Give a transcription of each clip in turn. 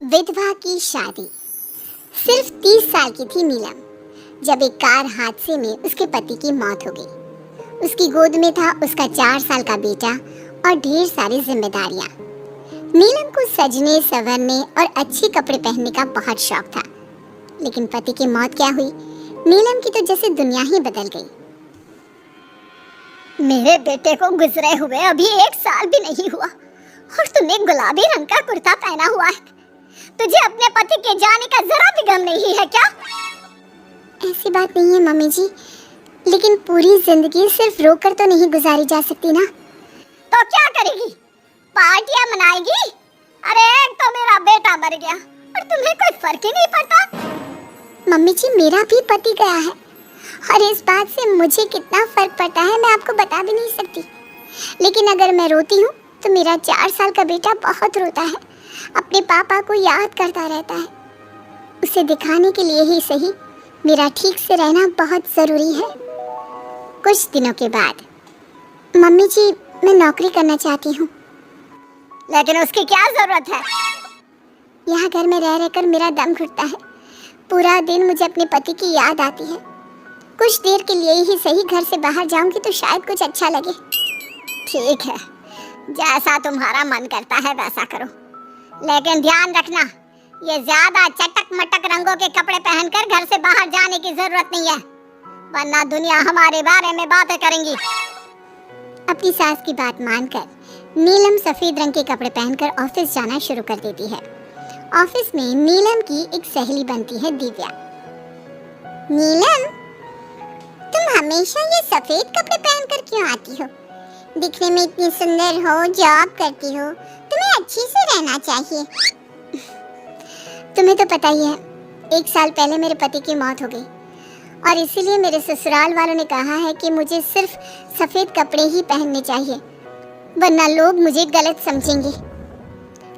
विधवा की शादी। सिर्फ 30 साल की थी नीलम जब एक कार हादसे में उसके पति की मौत हो गई। उसकी गोद में था उसका 4 साल का बेटा और ढेर सारी जिम्मेदारियां। नीलम को सजने संवरने और अच्छे कपड़े पहनने का बहुत शौक था, लेकिन पति की मौत क्या हुई, नीलम की तो जैसे दुनिया ही बदल गई। मेरे बेटे को गुजरे हुए अभी 1 साल भी नहीं हुआ और तुमने गुलाबी रंग का कुर्ता पहना हुआ है। तुझे अपने पति के जाने का जरा भी गम नहीं है क्या? ऐसी बात नहीं है मम्मी जी, लेकिन पूरी जिंदगी सिर्फ रोकर तो नहीं गुजारी जा सकती ना। तो क्या करेगी? पार्टियां मनाएगी? अरे एक तो मेरा बेटा मर गया और तुम्हें कोई फर्क ही नहीं पड़ता। मम्मी जी, मेरा भी पति गया है और इस बात से मुझे कितना फर्क पड़ता है मैं आपको बता भी नहीं सकती। लेकिन अगर मैं रोती हूँ तो मेरा 4 साल का बेटा बहुत रोता है, अपने पापा को याद करता रहता है। उसे दिखाने के लिए ही सही मेरा ठीक से रहना बहुत ज़रूरी है। कुछ दिनों के बाद, मम्मी जी मैं नौकरी करना चाहती हूँ। लेकिन उसकी क्या ज़रूरत है? यहाँ घर में रह रहकर मेरा दम घुटता है। पूरा दिन मुझे अपने पति की याद आती है। कुछ देर के लिए ही सही घर से बाहर जाऊंगी तो शायद कुछ अच्छा लगे। ठीक है, जैसा तुम्हारा मन करता है वैसा करो, लेकिन ध्यान रखना ये ज्यादा चटक मटक रंगों के कपड़े पहनकर घर से बाहर जाने की जरूरत नहीं है, वरना दुनिया हमारे बारे में बातें करेंगी। अपनी सास की बात मानकर नीलम सफेद रंग के कपड़े पहनकर ऑफिस जाना शुरू कर देती है। ऑफिस में नीलम की एक सहेली बनती है, दिव्या। नीलम, तुम हमेशा ये सफेद कपड़े पहनकर क्यों आती हो? दिखने में इतनी सुंदर हो, जॉब करती हो, तुम्हें अच्छे से रहना चाहिए। तुम्हें तो पता ही है, 1 साल पहले मेरे पति की मौत हो गई और इसीलिए मेरे ससुराल वालों ने कहा है कि मुझे सिर्फ सफेद कपड़े ही पहनने चाहिए, वरना लोग मुझे गलत समझेंगे।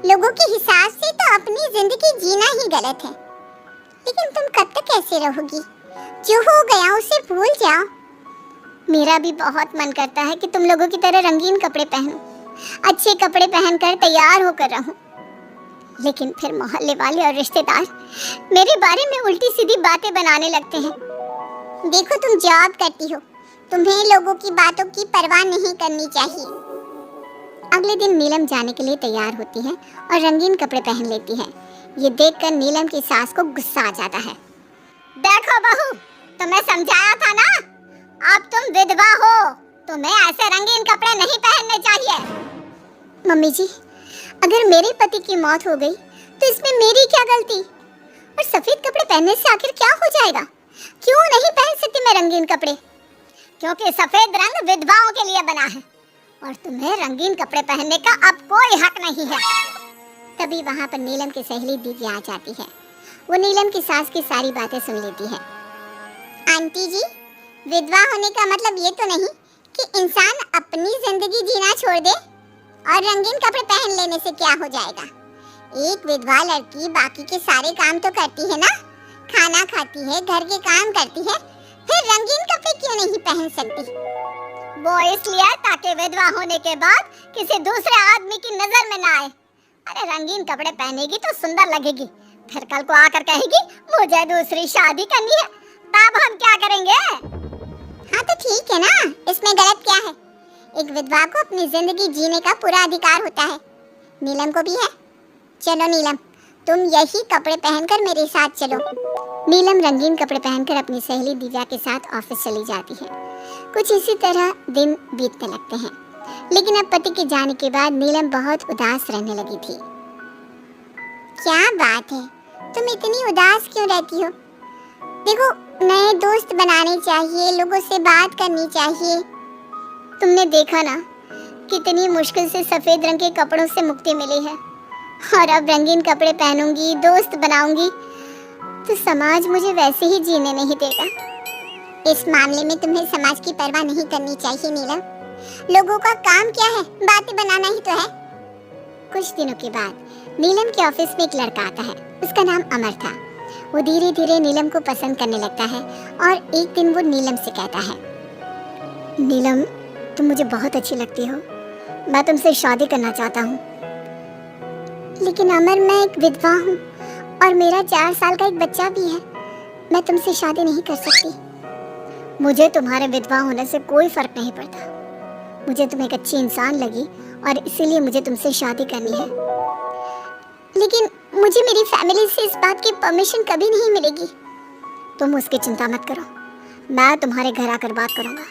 लोगों के हिसाब से तो अपनी जिंदगी जीना ही गलत है, लेकिन तुम कब तक ऐसे रहोगी? जो हो गया उसे भूल जाओ। मेरा भी बहुत मन करता है कि तुम लोगों की तरह रंगीन कपड़े पहनूं, अच्छे कपड़े पहनकर तैयार होकर रहूं, लेकिन फिर मोहल्ले वाले और रिश्तेदार मेरे बारे में उल्टी सीधी बातें बनाने लगते हैं। देखो, तुम जॉब करती हो, तुम्हें लोगों की बातों की परवाह नहीं करनी चाहिए। अगले दिन नीलम जाने के लिए तैयार होती है और रंगीन कपड़े पहन लेती है। ये देखकर नीलम की सास को गुस्सा आ जाता है। देखो बहू, तुम्हें समझाया था ना, अब तुम विधवा हो, तुम्हें ऐसे रंगीन कपड़े नहीं पहनने चाहिए। मम्मी जी, अगर मेरे पति की मौत हो गई तो इसमें मेरी क्या गलती? और सफेद कपड़े पहनने से आखिर क्या हो जाएगा? क्यों नहीं पहन सकती मैं रंगीन कपड़े? क्योंकि सफेद रंग विधवाओं के लिए बना है और तुम्हें रंगीन कपड़े पहनने का अब कोई हक नहीं है। तभी वहाँ पर नीलम की सहेली दिव्या आ जाती है। वो नीलम की सास की सारी बातें सुन लेती है। आंटी जी, विधवा होने का मतलब ये तो नहीं कि इंसान अपनी जिंदगी जीना छोड़ दे और रंगीन कपड़े पहन लेने से क्या हो जाएगा? एक विधवा लड़की बाकी के सारे काम तो करती है ना, खाना खाती है, घर के काम करती है, फिर रंगीन कपड़े क्यों नहीं पहन सकती? वो इसलिए ताकि विधवा होने के बाद किसी दूसरे आदमी की नजर में ना आए। अरे रंगीन कपड़े पहनेगी तो सुंदर लगेगी, फिर कल को आकर कहेगी मुझे दूसरी शादी करनी है, तब हम क्या करेंगे? हाँ तो ठीक है ना, इसमें गलत क्या है? एक विधवा को अपनी जिंदगी जीने का पूरा अधिकार होता है, नीलम को भी है। चलो नीलम, तुम यही कपड़े पहनकर मेरे साथ चलो। नीलम रंगीन कपड़े पहनकर अपनी सहेली दिव्या के साथ ऑफिस चली जाती है। कुछ इसी तरह दिन बीतने लगते हैं, लेकिन अब पति के जाने के बाद नीलम बहुत उदास रहने लगी थी। क्या बात है, तुम इतनी उदास क्यों रहती हो? देखो, नए दोस्त बनाने चाहिए, लोगों से बात करनी चाहिए। तुमने देखा ना, कितनी मुश्किल से सफेद रंग के कपड़ों से मुक्ति मिली है और अब रंगीन कपड़े पहनूंगी, दोस्त बनाऊंगी तो समाज मुझे वैसे ही जीने नहीं देगा। इस मामले में तुम्हें समाज की परवाह नहीं करनी चाहिए नीलम। लोगों का काम क्या है, बातें बनाना ही तो है। कुछ दिनों के बाद नीलम के ऑफिस में एक लड़का आता है। उसका नाम अमर था। वो धीरे धीरे नीलम को पसंद करने लगता है और एक दिन वो नीलम से कहता है, नीलम, तुम मुझे बहुत अच्छी लगती हो, मैं तुमसे शादी करना चाहता हूँ। लेकिन अमर, मैं एक विधवा हूँ और मेरा 4 साल का एक बच्चा भी है। मैं तुमसे शादी नहीं कर सकती। मुझे तुम्हारे विधवा होने से कोई फर्क नहीं पड़ता। मुझे तुम एक अच्छी इंसान लगी और इसीलिए मुझे तुमसे शादी करनी है। लेकिन मुझे मेरी फैमिली से इस बात की परमिशन कभी नहीं मिलेगी। तुम उसकी चिंता मत करो, मैं तुम्हारे घर आकर बात करूंगा।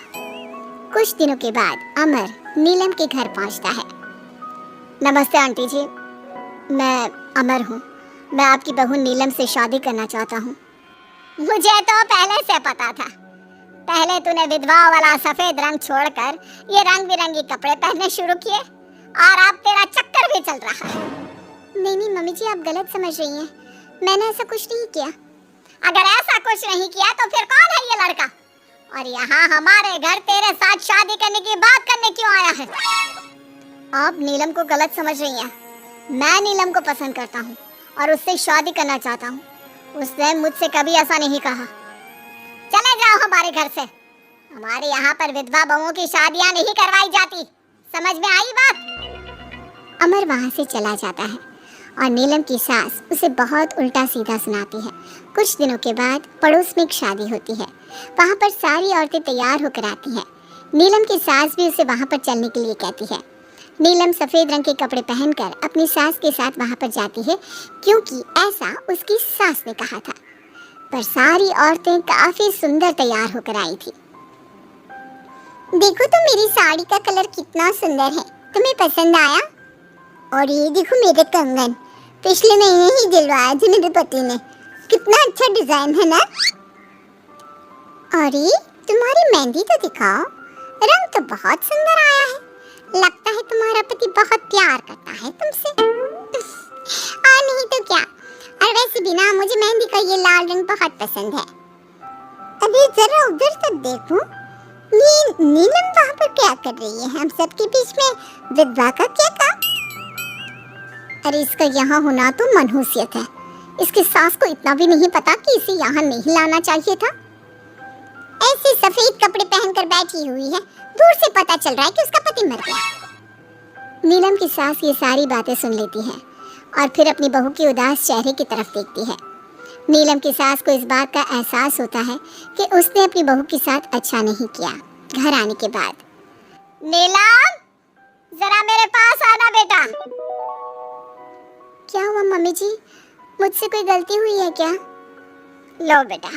कुछ दिनों के बाद अमर नीलम के घर पहुंचता है। नमस्ते आंटी जी, मैं अमर हूँ। मैं आपकी बहू नीलम से शादी करना चाहता हूँ। मुझे तो पहले से पता था। पहले तूने विधवा वाला सफेद रंग छोड़कर ये रंग बिरंगे कपड़े पहनने शुरू किए और अब तेरा चक्कर भी चल रहा है। नहीं मम्मी जी, आप गलत समझ रही हैं। मैंने ऐसा कुछ नहीं किया। अगर ऐसा कुछ नहीं किया तो फिर कौन है ये लड़का? और यहाँ हमारे घर तेरे साथ शादी करने की बात करने क्यों आया है? आप नीलम को गलत समझ रही हैं। मैं नीलम को पसंद करता हूँ और उससे शादी करना चाहता हूँ। उसने मुझसे कभी ऐसा नहीं कहा। चले जाओ हमारे घर से। हमारे यहाँ पर विधवा बहुओं की शादियाँ नहीं करवाई जाती। समझ में आई बात? अमर वहाँ से चला जाता है और नीलम की सास उसे बहुत उल्टा सीधा सुनाती है। कुछ दिनों के बाद पड़ोस में एक शादी होती है। वहाँ पर सारी औरतें तैयार होकर आती हैं। नीलम की सास भी उसे वहाँ पर चलने के लिए कहती है। नीलम सफ़ेद रंग के कपड़े पहनकर अपनी सास के साथ वहाँ पर जाती है, क्योंकि ऐसा उसकी सास ने कहा था। पर सारी औरतें काफ़ी सुंदर तैयार होकर आई थी। देखो तो मेरी साड़ी का कलर कितना सुंदर है, तुम्हें पसंद आया? और ये देखो मेरे कंगन, पिछले महीने ही दिलवाया था मेरे पति ने। कितना अच्छा डिजाइन है ना? अरे तुम्हारी मेहंदी तो दिखाओ, रंग तो बहुत सुंदर आया है। लगता है तुम्हारा पति बहुत प्यार करता है तुमसे। नहीं तो क्या। और वैसे भी ना, मुझे मेहंदी का ये लाल रंग बहुत पसंद है। अभी जरा उधर तक देखो, नीलम वहाँ पर क्या कर रही है? हम सबके बीच में विधवा का क्या काम? अरे इसका यहाँ होना तो मनहूसियत है। इसकी सास को इतना भी नहीं पता कि इसे यहाँ नहीं लाना चाहिए था। ऐसे सफेद कपड़े पहनकर बैठी हुई है, दूर से पता चल रहा है कि उसका पति मर गया। नीलम की सास ये सारी बातें सुन लेती है और फिर अपनी बहू के उदास चेहरे की तरफ देखती है। नीलम की सास को इस बात का एहसास होता है कि उसने अपनी बहू के साथ अच्छा नहीं किया। घर आने के बाद, नीलम, जरा मेरे पास आना बेटा। क्या हुआ मम्मी जी? मुझसे कोई गलती हुई है क्या? लो बेटा,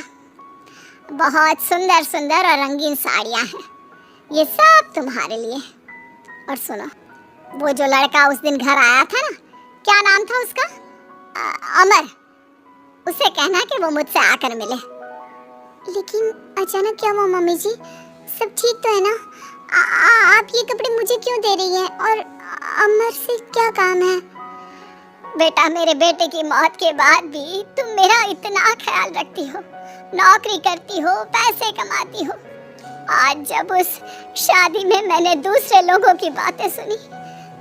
बहुत सुंदर सुंदर और रंगीन साड़ियाँ हैं, ये सब तुम्हारे लिए। और सुनो, वो जो लड़का उस दिन घर आया था ना, क्या नाम था उसका? अमर। उसे कहना कि वो मुझसे आकर मिले। लेकिन अचानक क्या हुआ मम्मी जी? सब ठीक तो है ना? आप ये कपड़े मुझे क्यों दे रही हैं? और अमर से क्या काम है? बेटा, मेरे बेटे की मौत के बाद भी तुम मेरा इतना ख्याल रखती हो, नौकरी करती हो, पैसे कमाती हो। आज जब उस शादी में मैंने दूसरे लोगों की बातें सुनी,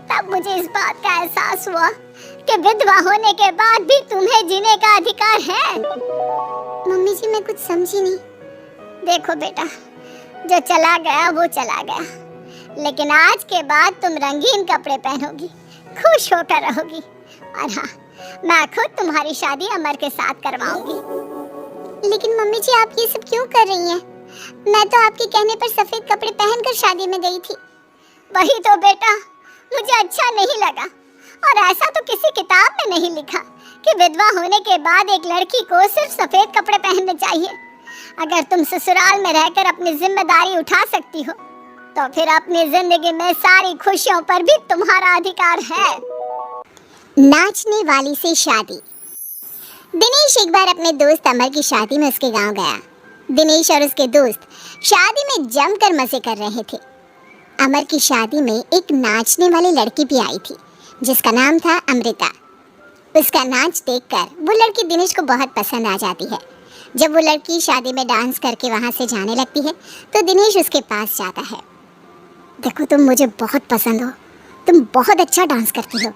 तब मुझे इस बात का एहसास हुआ कि विधवा होने के बाद भी तुम्हें जीने का अधिकार है। मम्मी जी, मैं कुछ समझी नहीं। देखो बेटा, जो चला गया वो चला गया, लेकिन आज के बाद तुम रंगीन कपड़े पहनोगी, खुश होकर रहोगी। और हाँ, मैं खुद तुम्हारी शादी अमर के साथ करवाऊंगी। लेकिन मम्मी जी, आप ये सब क्यों कर रही हैं? मैं तो आपके कहने पर सफेद कपड़े पहनकर शादी में गई थी। वही तो बेटा, मुझे अच्छा नहीं लगा। और ऐसा तो किसी किताब में नहीं लिखा कि विधवा होने के बाद एक लड़की को सिर्फ सफेद कपड़े पहनने चाहिए। अगर तुम ससुराल में रहकर अपनी जिम्मेदारी उठा सकती हो, तो फिर अपनी जिंदगी में सारी खुशियों पर भी तुम्हारा अधिकार है। नाचने वाली से शादी। दिनेश एक बार अपने दोस्त अमर की शादी में उसके गांव गया। दिनेश और उसके दोस्त शादी में जमकर मजे कर रहे थे। अमर की शादी में एक नाचने वाली लड़की भी आई थी, जिसका नाम था अमृता। उसका नाच देखकर वो लड़की दिनेश को बहुत पसंद आ जाती है। जब वो लड़की शादी में डांस करके वहाँ से जाने लगती है, तो दिनेश उसके पास जाता है। देखो, तुम मुझे बहुत पसंद हो, तुम बहुत अच्छा डांस करती हो।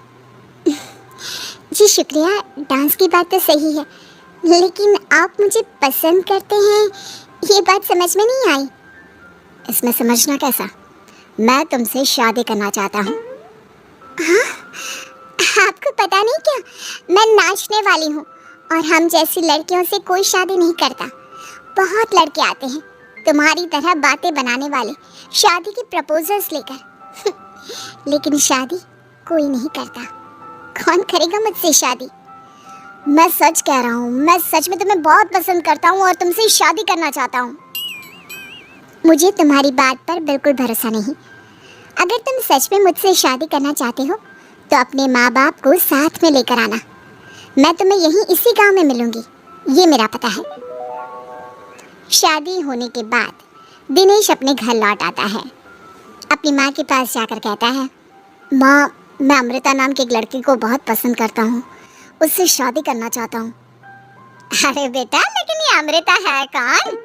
जी शुक्रिया, डांस की बात तो सही है, लेकिन आप मुझे पसंद करते हैं, ये बात समझ में नहीं आई। इसमें समझना कैसा? मैं तुमसे शादी करना चाहता हूँ। हाँ? आपको पता नहीं क्या, मैं नाचने वाली हूँ और हम जैसी लड़कियों से कोई शादी नहीं करता। बहुत लड़के आते हैं तुम्हारी तरह बातें बनाने वाले, शादी की प्रपोजल्स लेकर लेकिन शादी कोई नहीं करता। कौन करेगा मुझसे शादी? मैं सच कह रहा हूँ, मैं सच में तुम्हें बहुत पसंद करता हूँ और तुमसे शादी करना चाहता हूँ। मुझे तुम्हारी बात पर बिल्कुल भरोसा नहीं। अगर तुम सच में मुझसे शादी करना चाहते हो तो अपने माँ बाप को साथ में लेकर आना। मैं तुम्हें यहीं इसी गांव में मिलूंगी, ये मेरा पता है। शादी होने के बाद दिनेश अपने घर लौट आता है। अपनी माँ के पास जाकर कहता है, माँ, मैं अमृता नाम की एक लड़की को बहुत पसंद करता हूँ, उससे शादी करना चाहता हूँ। अरे बेटा, लेकिन ये अमृता है कौन?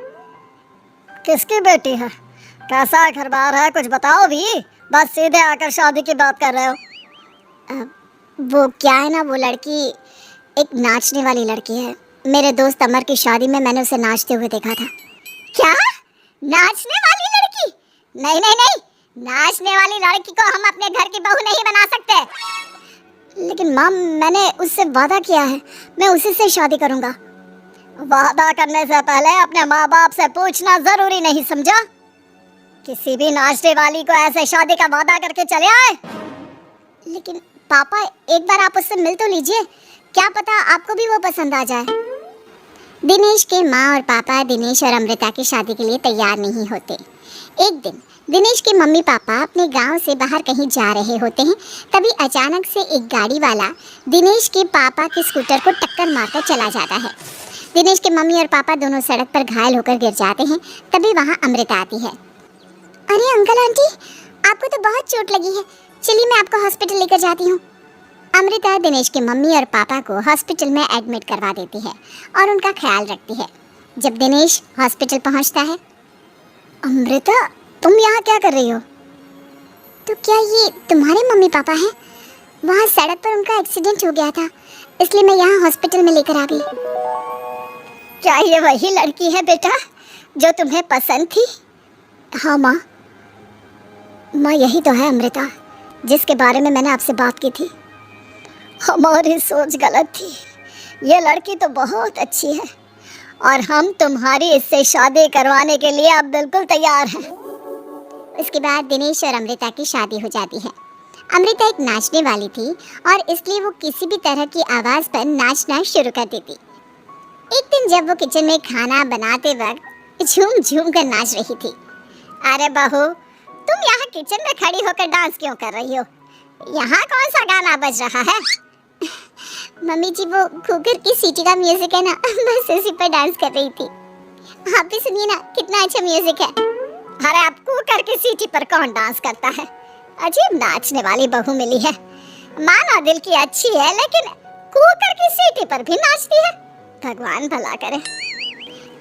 किसकी बेटी है? कैसा घर बार है, कुछ बताओ भी। बस सीधे आकर शादी की बात कर रहे हो। वो क्या है ना, वो लड़की एक नाचने वाली लड़की है। मेरे दोस्त अमर की शादी में मैंने उसे नाचते हुए देखा था। क्या? नाचने वाली लड़की? नहीं नहीं नहीं, नाचने वाली लड़की को हम अपने घर की बहू नहीं बना सकते। लेकिन माँ, मैंने उससे वादा किया है, मैं उसी से शादी करूँगा। वादा करने से पहले अपने माँ बाप से पूछना जरूरी नहीं समझा? किसी भी नाचने वाली को ऐसे शादी का वादा करके चले आए। लेकिन पापा, एक बार आप उससे मिल तो लीजिए, क्या पता आपको भी वो पसंद आ जाए। दिनेश के माँ और पापा दिनेश और अमृता की शादी के लिए तैयार नहीं होते। एक दिन दिनेश के मम्मी पापा अपने गांव से बाहर कहीं जा रहे होते हैं। तभी अचानक से एक गाड़ी वाला दिनेश के पापा के स्कूटर को टक्कर मारकर चला जाता है। दिनेश के मम्मी और पापा दोनों सड़क पर घायल होकर गिर जाते हैं। तभी वहाँ अमृता आती है। अरे अंकल आंटी, आपको तो बहुत चोट लगी है, चलिए मैं आपको हॉस्पिटल लेकर जाती हूँ। अमृता दिनेश के मम्मी और पापा को हॉस्पिटल में एडमिट करवा देती है और उनका ख्याल रखती है। जब दिनेश हॉस्पिटल पहुँचता है, अमृता, तुम यहाँ क्या कर रही हो? तो क्या ये तुम्हारे मम्मी पापा हैं? वहाँ सड़क पर उनका एक्सीडेंट हो गया था, इसलिए मैं यहाँ हॉस्पिटल में लेकर आ गई। क्या ये वही लड़की है बेटा जो तुम्हें पसंद थी? हाँ माँ, यही तो है अमृता, जिसके बारे में मैंने आपसे बात की थी। हमारी सोच गलत थी। ये लड़की तो बहुत अच्छी है और हम तुम्हारी इससे शादी करवाने के लिए अब बिल्कुल तैयार हैं। इसके बाद दिनेश और अमृता की शादी हो जाती है। अमृता एक नाचने वाली थी और इसलिए वो किसी भी तरह की आवाज़ पर नाचना शुरू कर देती। एक दिन जब वो किचन में खाना बनाते वक्त झूम झूम कर नाच रही थी। अरे बहू, तुम यहाँ किचन में खड़ी होकर डांस क्यों कर रही हो? यहाँ कौन सा गाना बज रहा है? मम्मी जी, वो कुकर की सीटी का म्यूजिक है ना, बस उसी पर डांस कर रही थी। आप भी सुनिए ना, कितना अच्छा म्यूजिक है। अरे अब कुकर की सीटी पर कौन डांस करता है? अजीब नाचने वाली बहू मिली है। माना दिल की अच्छी है, लेकिन कुकर की सीटी पर भी नाचती है। भगवान भला करे।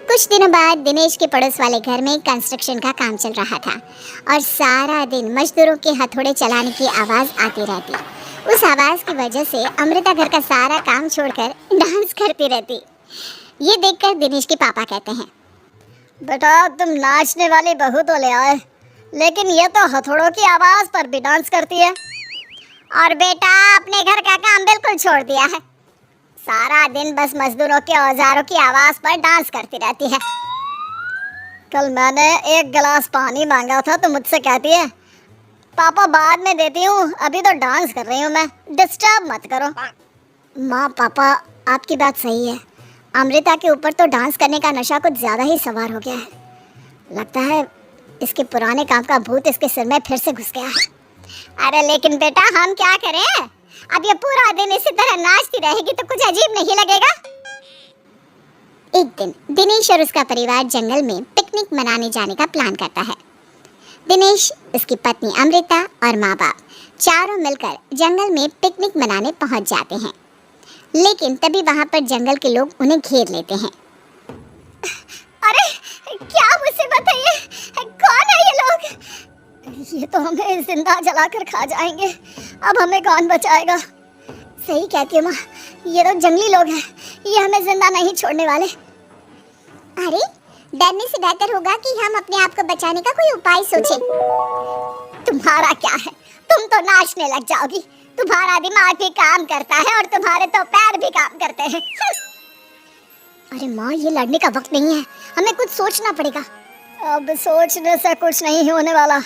कुछ दिनों बाद दिनेश के पड़ोस वाले घर में कंस्ट्रक्शन का काम चल रहा था और सारा दिन मजदूरों के हथौड़े चलाने की आवाज़ आती रहती। उस आवाज़ की वजह से अमृता घर का सारा काम छोड़कर डांस करती रहती। ये देखकर दिनेश के पापा कहते हैं, बेटा, तुम नाचने वाली बहू तो ले आए, लेकिन ये तो हथौड़ों की आवाज़ पर भी डांस करती है। और बेटा अपने घर का काम बिल्कुल छोड़ दिया है, सारा दिन बस मजदूरों के औजारों की आवाज़ पर डांस करती रहती है। कल मैंने एक गिलास पानी मांगा था तो मुझसे कहती है, पापा बाद में देती हूँ, अभी तो डांस कर रही हूँ मैं, डिस्टर्ब मत करो। माँ पापा, आपकी बात सही है, अमृता के ऊपर तो डांस करने का नशा कुछ ज़्यादा ही सवार हो गया है। लगता है इसके पुराने काम का भूत इसके सिर में फिर से घुस गया है। अरे लेकिन बेटा, हम क्या करें? अब ये पूरा दिन इसी तरह नाचती रहेगी तो कुछ अजीब नहीं लगेगा? एक दिन दिनेश और उसका परिवार जंगल में पिकनिक मनाने जाने का प्लान करता है। दिनेश, उसकी पत्नी अमृता और माँ बाप चारों मिलकर जंगल में पिकनिक मनाने पहुंच जाते हैं। लेकिन तभी वहां पर जंगल के लोग उन्हें घेर लेते हैं। अरे क्या मुसीबत है ये? कौन है ये लोग? ये तो हमें जिंदा जलाकर खा जाएंगे, अब हमें कौन बचाएगा? सही कहती हो माँ, ये तो जंगली लोग हैं, ये हमें जिंदा नहीं छोड़ने वाले। अरे डरने से बेहतर होगा कि हम अपने आप को बचाने का कोई उपाय सोचें। तुम्हारा क्या है, तुम तो नाचने लग जाओगी। तुम्हारा दिमाग भी काम करता है और तुम्हारे तो पैर भी काम करते हैं। अरे माँ, ये लड़ने का वक्त नहीं है, हमें कुछ सोचना पड़ेगा। अब सोचने से कुछ नहीं होने वाला,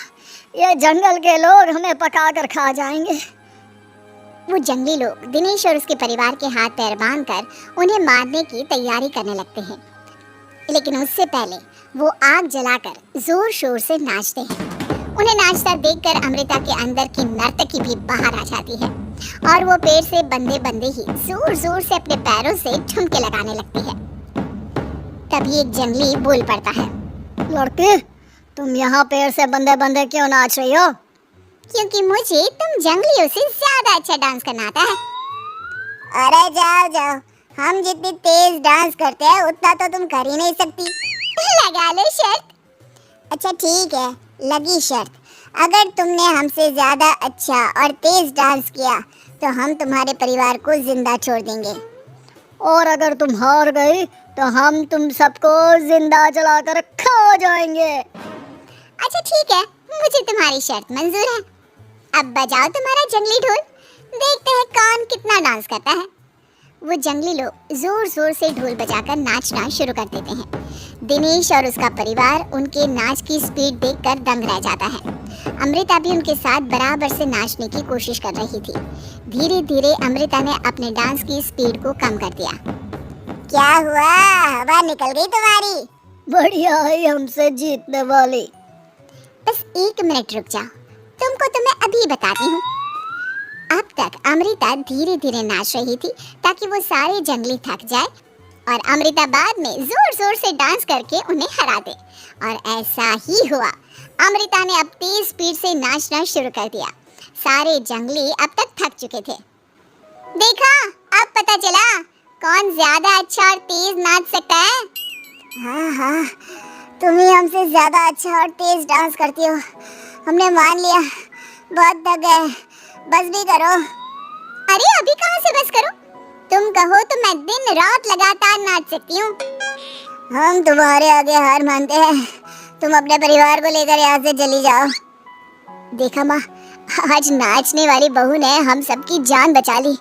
ये जंगल के लोग हमें पका कर खा जाएंगे। वो जंगली लोग दिनेश और उसके परिवार के हाथ पैर बांधकर उन्हें मारने की तैयारी करने लगते हैं, लेकिन उससे पहले वो आग जलाकर जोर शोर से नाचते हैं। उन्हें नाचता देखकर अमृता के अंदर की नर्तकी भी बाहर आ जाती है और वो पेड़ से बंधे बंधे ही जोर जोर से अपने पैरों से ठुमके लगाने लगती है। तभी एक जंगली बोल पड़ता है, लड़के, तुम यहाँ पेड़ से बंधे बंधे क्यों नाच रही हो? क्योंकि मुझे तुम जंगलियों से ज्यादा अच्छा डांस करना आता है। अरे जाओ जाओ, हम जितनी तेज डांस करते हैं उतना तो तुम कर ही नहीं सकती। लगा लो शर्त। अच्छा ठीक है, लगी शर्त। अगर तुमने हमसे ज्यादा अच्छा और तेज डांस किया तो हम तुम्हारे परिवार को जिंदा छोड़ देंगे। और अगर तुम हार गई तो हम तुम सबको जिंदा जलाकर खा जाएंगे। अच्छा ठीक है, मुझे तुम्हारी शर्त मंजूर है। अब बजाओ तुम्हारा जंगली ढोल, देखते हैं कौन कितना डांस करता है। वो जंगली लोग जोर जोर से ढोल बजाकर नाचना शुरू कर देते हैं। दिनेश और उसका परिवार उनके नाच की स्पीड देखकर दंग रह जाता है। अमृता भी उनके साथ बराबर से नाचने की कोशिश कर रही थी। धीरे धीरे अमृता ने अपने डांस की स्पीड को कम कर दिया। क्या हुआ, हवा निकल गई तुम्हारी? बढ़िया है हमसे जीतने वाली। बस 1 मिनट रुक जाओ, तुमको तो मैं अभी बताती हूँ। अब तक अमृता धीरे धीरे नाच रही थी ताकि वो सारे जंगली थक जाए और अमृता बाद में जोर जोर से डांस करके उन्हें हरा दे। और ऐसा ही हुआ। अमृता ने अब तेज स्पीड से नाचना शुरू कर दिया। सारे जंगली अब तक थक चुके थे। देखा, अब पता चला कौन ज्यादा अच्छा और तेज नाच सकता है। हाँ हाँ, तुम ही हमसे ज्यादा अच्छा और तेज डांस करती हो। हमने मान लिया, बहुत थक गए, बस भी करो। अरे अभी कहाँ से बस करो, तुम कहो तो मैं दिन रात लगातार नाच सकती हूँ। हम तुम्हारे आगे हार मानते हैं, तुम अपने परिवार को लेकर यहाँ से चली जाओ। देखा माँ, आज नाचने वाली बहू ने हम सबकी जान बचा ली।